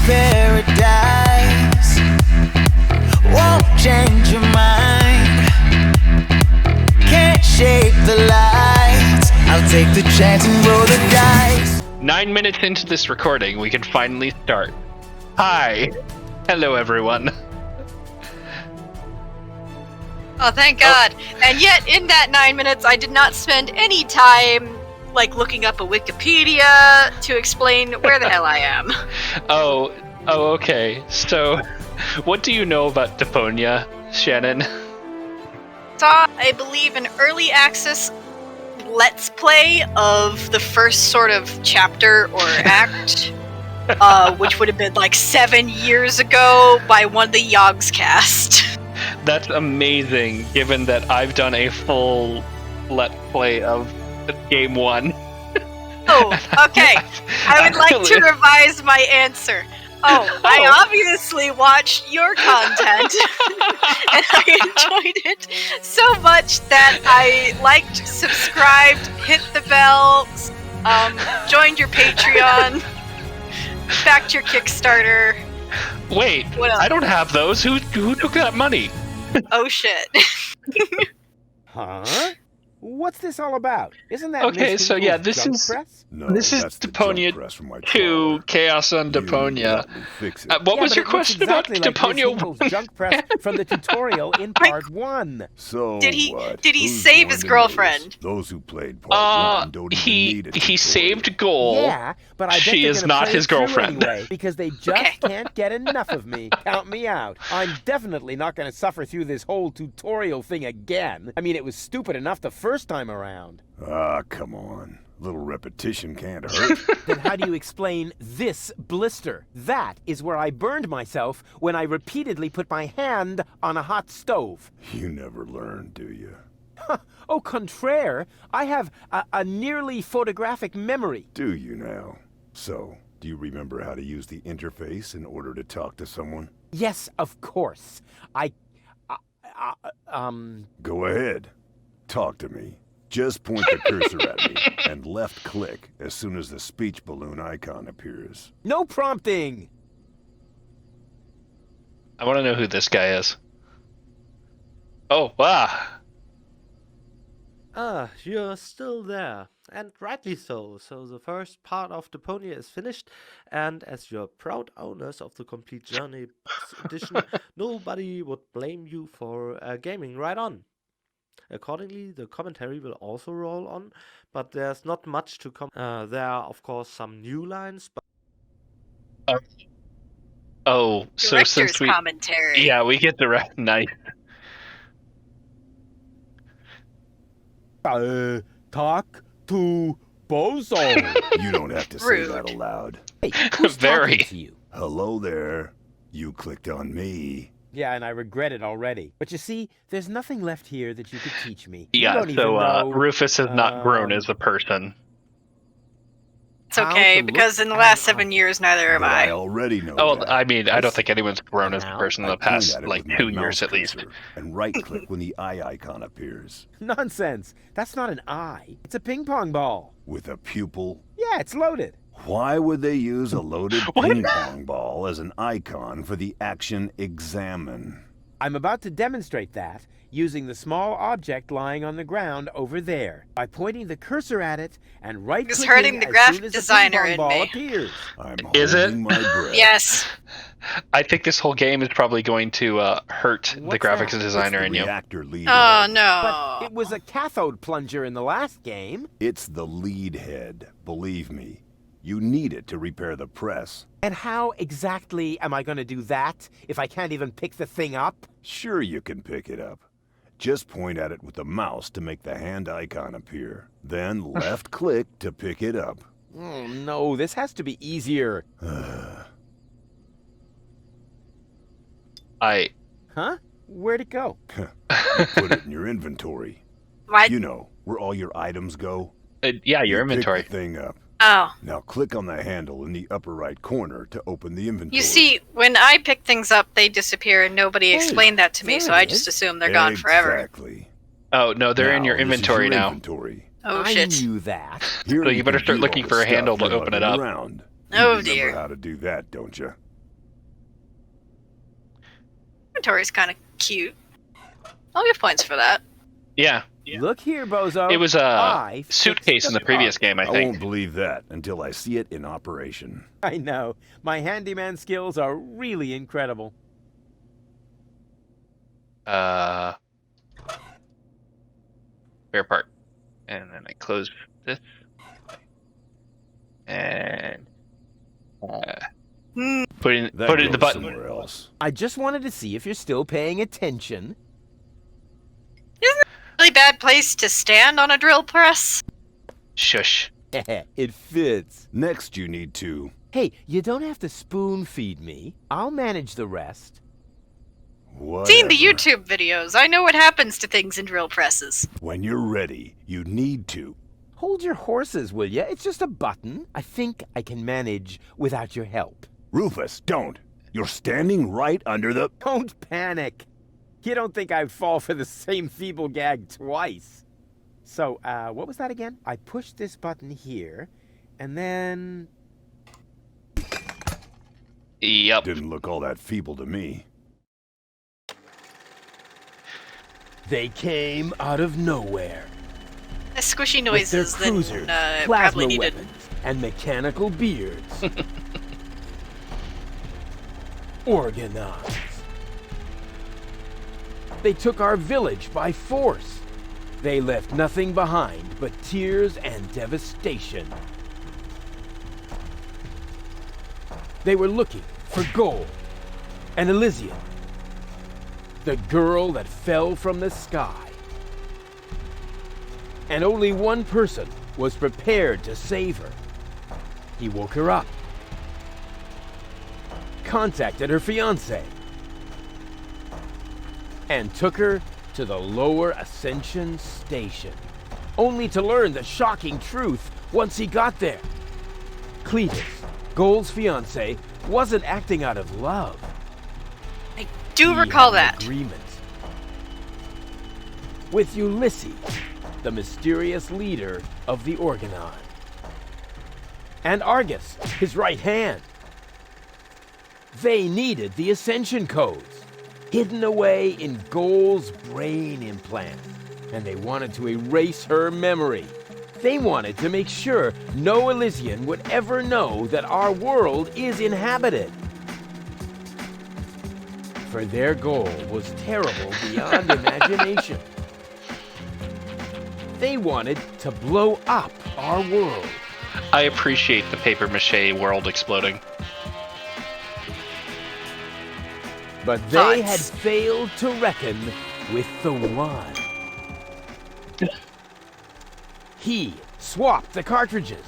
paradise won't change your mind. Can't shake the lights. I'll take the chance and roll the dice. 9 minutes into this recording, we can finally start. Hi. Hello, everyone. Oh, thank God. And yet, in that 9 minutes, I did not spend any time, looking up a Wikipedia to explain where the hell I am. Oh, okay. So, what do you know about Deponia, Shannon? Saw, I believe, an early access Let's Play of the first sort of chapter or act, which would have been 7 years ago by one of the Yogscast. That's amazing, given that I've done a full Let's Play of Game 1. Oh, okay. I would like to revise my answer. I obviously watched your content, and I enjoyed it so much that I liked, subscribed, hit the bell, joined your Patreon, backed your Kickstarter. Wait, I don't have those. Who took that money? Oh shit. Huh? What's this all about? Isn't that okay? So yeah, this is Deponia 2 Chaos on Deponia. What was your question exactly about Deponia 1? Junk press from the tutorial in part 1. So did he save his girlfriend? Those who played part 1 don't even need it. He saved Goal. Yeah, but I bet she is not his girlfriend anyway, because they just can't get enough of me. Count me out. I'm definitely not going to suffer through this whole tutorial thing again. I mean, it was stupid enough the first time around. Ah, come on. A little repetition can't hurt. Then how do you explain this blister? That is where I burned myself when I repeatedly put my hand on a hot stove. You never learn, do you? Au contraire, I have a nearly photographic memory. Do you now? So, do you remember how to use the interface in order to talk to someone? Yes, of course. Go ahead. Talk to me. Just point the cursor at me and left click as soon as the speech balloon icon appears. No prompting! I want to know who this guy is. Oh, wow. Ah, you're still there, and rightly so. So the first part of Deponia is finished, and as you're proud owners of the Complete Journey edition, nobody would blame you for gaming right on. Accordingly, the commentary will also roll on, but there's not much to come. There are, of course, some new lines, but... so Director's since we... commentary. Yeah, we get the nice. Talk to Bozo. You don't have to say that aloud. Hey, who's talking to you? Hello there. You clicked on me. Yeah, and I regret it already. But you see, there's nothing left here that you could teach me. Yeah, you don't even know, Rufus has not grown as a person. It's okay, because in the last 7 years, neither have I. I already know that. I mean, I don't think anyone's grown as a person in the past, 2 years at least. And right-click when the eye icon appears. Nonsense. That's not an eye. It's a ping pong ball. With a pupil? Yeah, it's loaded. Why would they use a loaded ping pong ball as an icon for the action examine? I'm about to demonstrate that using the small object lying on the ground over there by pointing the cursor at it and right-clicking hurting the graphic designer in ball me. appears. I'm Is it? holding my breath. Yes. I think this whole game is probably going to hurt the graphics designer in you. Reactor lead Oh, head. no. But it was a cathode plunger in the last game. It's the lead head, believe me. You need it to repair the press. And how exactly am I going to do that if I can't even pick the thing up? Sure you can pick it up. Just point at it with the mouse to make the hand icon appear. Then left-click to pick it up. Oh, no, this has to be easier. Huh? Where'd it go? Put it in your inventory. What? You know, where all your items go. Yeah, your inventory. Pick the thing up. Oh. Now click on the handle in the upper right corner to open the inventory. You see, when I pick things up, they disappear, and nobody explained that to me, so I just assume they're gone forever. Exactly. Oh, no, they're in your This is inventory now. Inventory. Oh, I shit. knew that. Here So you better can start view looking all for the a handle stuff to you're open it lugging up. around. Oh, You dear. remember how to do that, don't you? Inventory's kind of cute. I'll give points for that. Yeah. Look here, Bozo. It was a I suitcase in the fixed previous up. game, I I think. won't believe that until I see it in operation. I know. My handyman skills are really incredible. Spare part. And then I close this. And put it in the goes button. somewhere else. I just wanted to see if you're still paying attention. Isn't it a really bad place to stand on a drill press? Shush. It fits. Next, you need to... Hey, you don't have to spoon feed me. I'll manage the rest. Whatever. Seen the YouTube videos. I know what happens to things in drill presses. When you're ready, you need to. Hold your horses, will ya? It's just a button. I think I can manage without your help. Rufus, don't. You're standing right under the... Don't panic. You don't think I'd fall for the same feeble gag twice. So, what was that again? I pushed this button here, and then... Yep. Didn't look all that feeble to me. They came out of nowhere. The squishy With their noises that cruisers, probably plasma needed. weapons, and mechanical beards. Organized. They took our village by force. They left nothing behind but tears and devastation. They were looking for gold and Elysium, the girl that fell from the sky. And only one person was prepared to save her. He woke her up, contacted her fiancé, and took her to the lower Ascension station, only to learn the shocking truth once he got there. Cletus, Gold's fiancé, wasn't acting out of love. I do He recall had an that. agreement with Ulysses, the mysterious leader of the Organon, and Argus, his right hand. They needed the Ascension codes, hidden away in Gold's brain implant, and they wanted to erase her memory. They wanted to make sure no Elysian would ever know that our world is inhabited. For their goal was terrible beyond imagination. They wanted to blow up our world. I appreciate the paper mache world exploding. But they had Thoughts? failed to reckon with the one. He swapped the cartridges.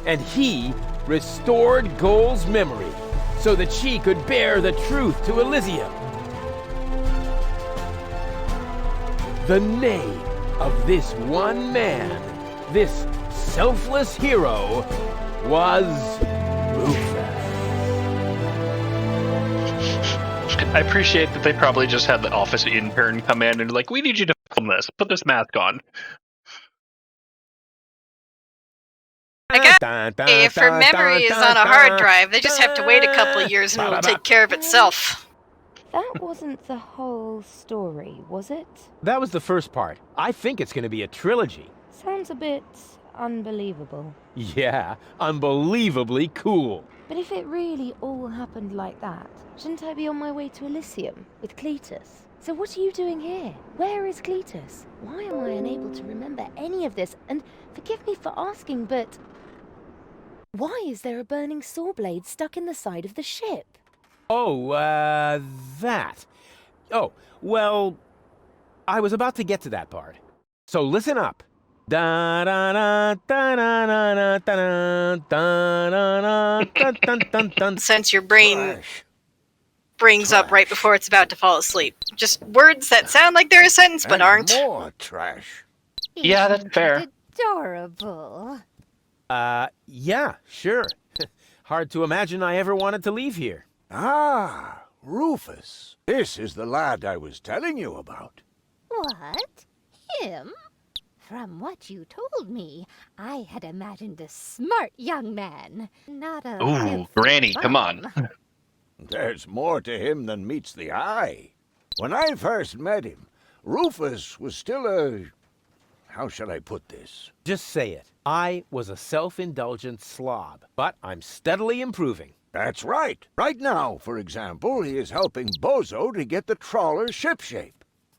And he restored Gold's memory so that she could bear the truth to Elysium. The name of this one man, this selfless hero, was Rufus. I appreciate that they probably just had the office intern come in and like, we need you to film this. Put this mask on. I guess if her memory is on a hard drive, they just have to wait a couple of years and it'll take care of itself. That wasn't the whole story, was it? That was the first part. I think it's going to be a trilogy. Sounds a bit unbelievable. Yeah, unbelievably cool. But if it really all happened like that, shouldn't I be on my way to Elysium with Cletus? So what are you doing here? Where is Cletus? Why am I unable to remember any of this? And forgive me for asking, but why is there a burning saw blade stuck in the side of the ship? Oh, that. Oh, well, I was about to get to that part. So listen up. Da da da da da da da da da da da. Since your brain brings up right before it's about to fall asleep. Just words that sound like they're a sentence but aren't. More trash. Yeah, that's fair. Adorable. Yeah, sure. Hard to imagine I ever wanted to leave here. Ah, Rufus. This is the lad I was telling you about. What? Him? From what you told me, I had imagined a smart young man, not a... Ooh, filthy Granny, come on. bum. There's more to him than meets the eye. When I first met him, Rufus was still a... How shall I put this? Just say it. I was a self-indulgent slob, but I'm steadily improving. That's right. Right now, for example, he is helping Bozo to get the trawler shipshape.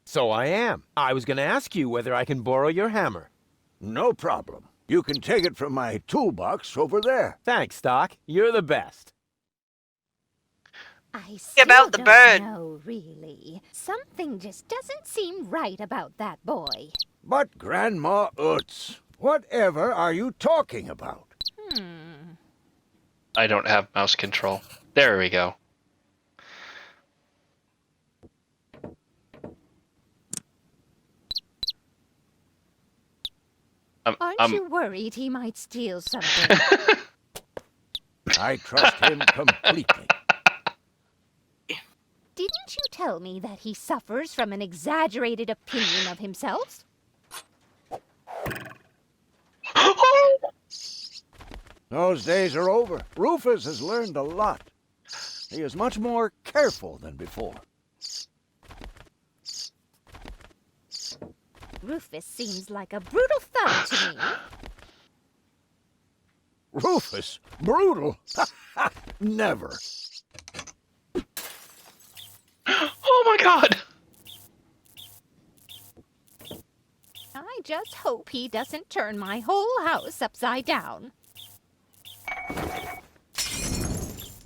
So I am. I was going to ask you whether I can borrow your hammer. No problem. You can take it from my toolbox over there. Thanks, Doc. You're the best. I still About the don't bird. know, really. Something just doesn't seem right about that boy. But Grandma Utz, whatever are you talking about? I don't have mouse control. There we go. Aren't you worried he might steal something? I trust him completely. Didn't you tell me that he suffers from an exaggerated opinion of himself? Those days are over. Rufus has learned a lot. He is much more careful than before. Rufus seems like a brutal thug to me. Rufus? Brutal? Never. Oh my god! I just hope he doesn't turn my whole house upside down.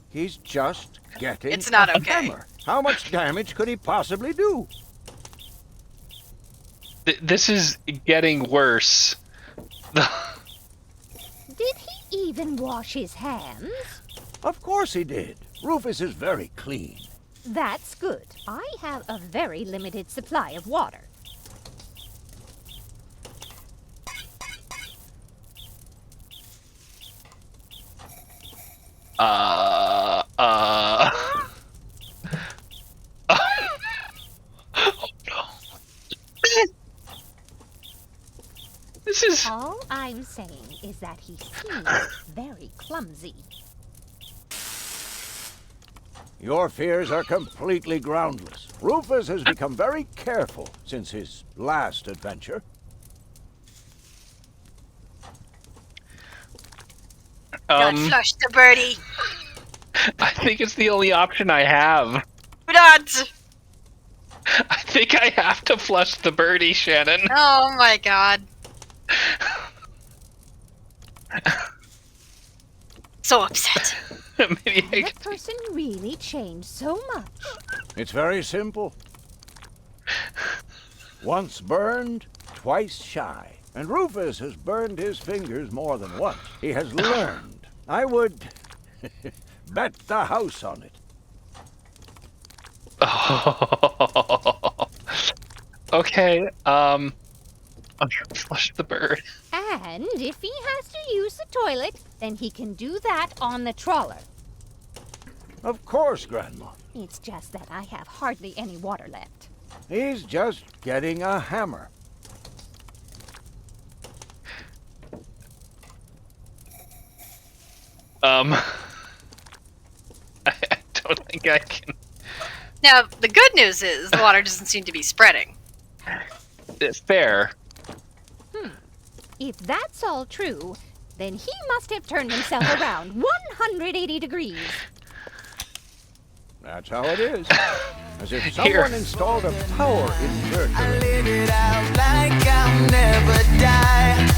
He's just getting It's not a okay. hammer. How much damage could he possibly do? This is getting worse. Did he even wash his hands? Of course he did. Rufus is very clean. That's good. I have a very limited supply of water. Oh no. This is... All I'm saying is that he seems very clumsy. Your fears are completely groundless. Rufus has become very careful since his last adventure. Don't flush the birdie. I think it's the only option I have. Do not. I think I have to flush the birdie, Shannon. Oh my god. So upset. Maybe I That person really changed so much. It's very simple. Once burned, twice shy. And Rufus has burned his fingers more than once. He has learned. I would bet the house on it. Okay, I'm gonna flush the bird. And if he has to use the toilet, then he can do that on the trawler. Of course, Grandma. It's just that I have hardly any water left. He's just getting a hammer. I don't think I can. Now, the good news is the water doesn't seem to be spreading. It's fair. If that's all true, then he must have turned himself around 180 degrees. That's how it is. As if someone installed a power inverter. I live it out like I'll never die.